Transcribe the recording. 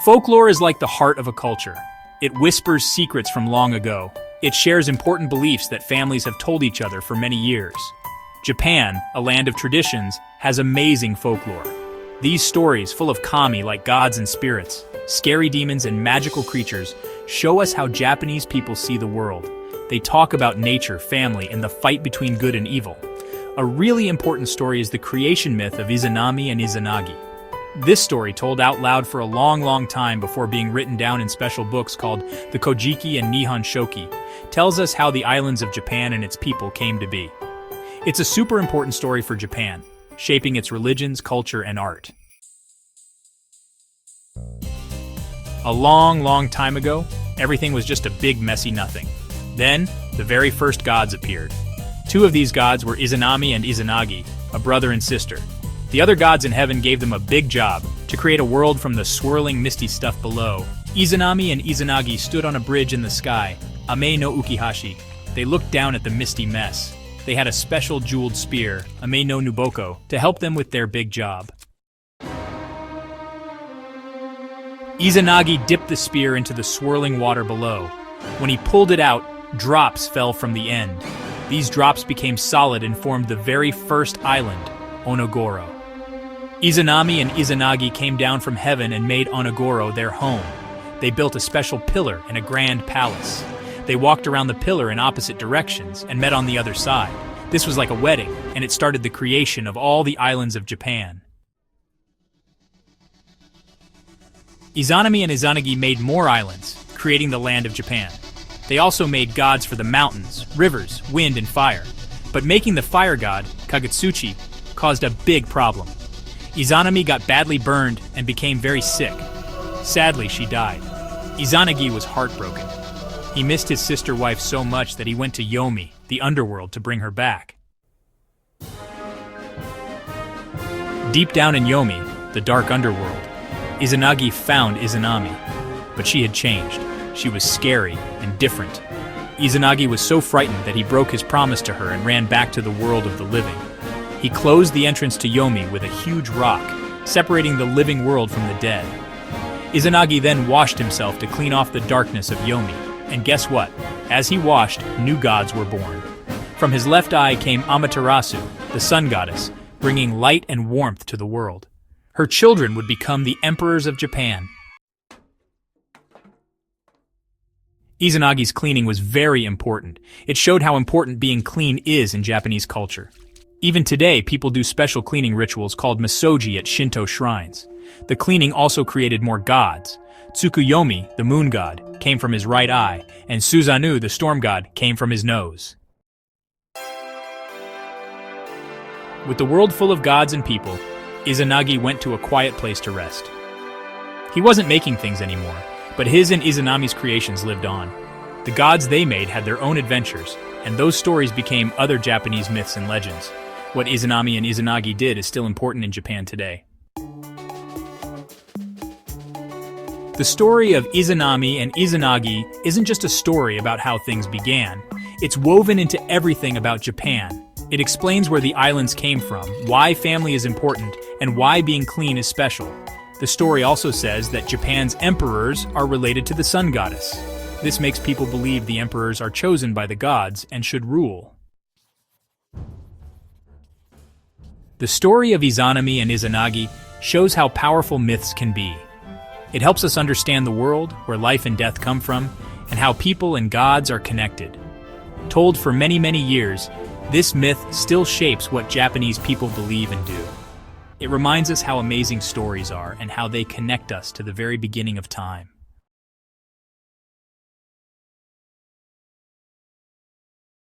Folklore is like the heart of a culture. It whispers secrets from long ago. It shares important beliefs that families have told each other for many years. Japan, a land of traditions, has amazing folklore. These stories, full of kami like gods and spirits, scary demons and magical creatures, show us how Japanese people see the world. They talk about nature, family, and the fight between good and evil. A really important story is the creation myth of Izanami and Izanagi. This story, told out loud for a long time before being written down in special books called the Kojiki and Nihon Shoki, tells us how the islands of Japan and its people came to be. It's a super important story for Japan, shaping its religions, culture, and art. A long time ago, everything was just a big messy nothing. Then, the very first gods appeared. Two of these gods were Izanami and Izanagi, a brother and sister. The other gods in heaven gave them a big job, to create a world from the swirling misty stuff below. Izanami and Izanagi stood on a bridge in the sky, Ame no Ukihashi. They looked down at the misty mess. They had a special jeweled spear, Ame no Nuboko, to help them with their big job. Izanagi dipped the spear into the swirling water below. When he pulled it out, drops fell from the end. These drops became solid and formed the very first island, Onogoro. Izanami and Izanagi came down from heaven and made Onogoro their home. They built a special pillar and a grand palace. They walked around the pillar in opposite directions and met on the other side. This was like a wedding, and it started the creation of all the islands of Japan. Izanami and Izanagi made more islands, creating the land of Japan. They also made gods for the mountains, rivers, wind, and fire. But making the fire god, Kagutsuchi, caused a big problem. Izanami got badly burned and became very sick. Sadly, she died. Izanagi was heartbroken. He missed his sister wife so much that he went to Yomi, the underworld, to bring her back. Deep down in Yomi, the dark underworld, Izanagi found Izanami. But she had changed. She was scary and different. Izanagi was so frightened that he broke his promise to her and ran back to the world of the living. He closed the entrance to Yomi with a huge rock, separating the living world from the dead. Izanagi then washed himself to clean off the darkness of Yomi. And guess what? As he washed, new gods were born. From his left eye came Amaterasu, the sun goddess, bringing light and warmth to the world. Her children would become the emperors of Japan. Izanagi's cleaning was very important. It showed how important being clean is in Japanese culture. Even today, people do special cleaning rituals called misogi at Shinto shrines. The cleaning also created more gods. Tsukuyomi, the moon god, came from his right eye, and Suzanu, the storm god, came from his nose. With the world full of gods and people, Izanagi went to a quiet place to rest. He wasn't making things anymore, but his and Izanami's creations lived on. The gods they made had their own adventures, and those stories became other Japanese myths and legends. What Izanami and Izanagi did is still important in Japan today. The story of Izanami and Izanagi isn't just a story about how things began. It's woven into everything about Japan. It explains where the islands came from, why family is important, and why being clean is special. The story also says that Japan's emperors are related to the sun goddess. This makes people believe the emperors are chosen by the gods and should rule. The story of Izanami and Izanagi shows how powerful myths can be. It helps us understand the world, where life and death come from, and how people and gods are connected. Told for many years, this myth still shapes what Japanese people believe and do. It reminds us how amazing stories are and how they connect us to the very beginning of time.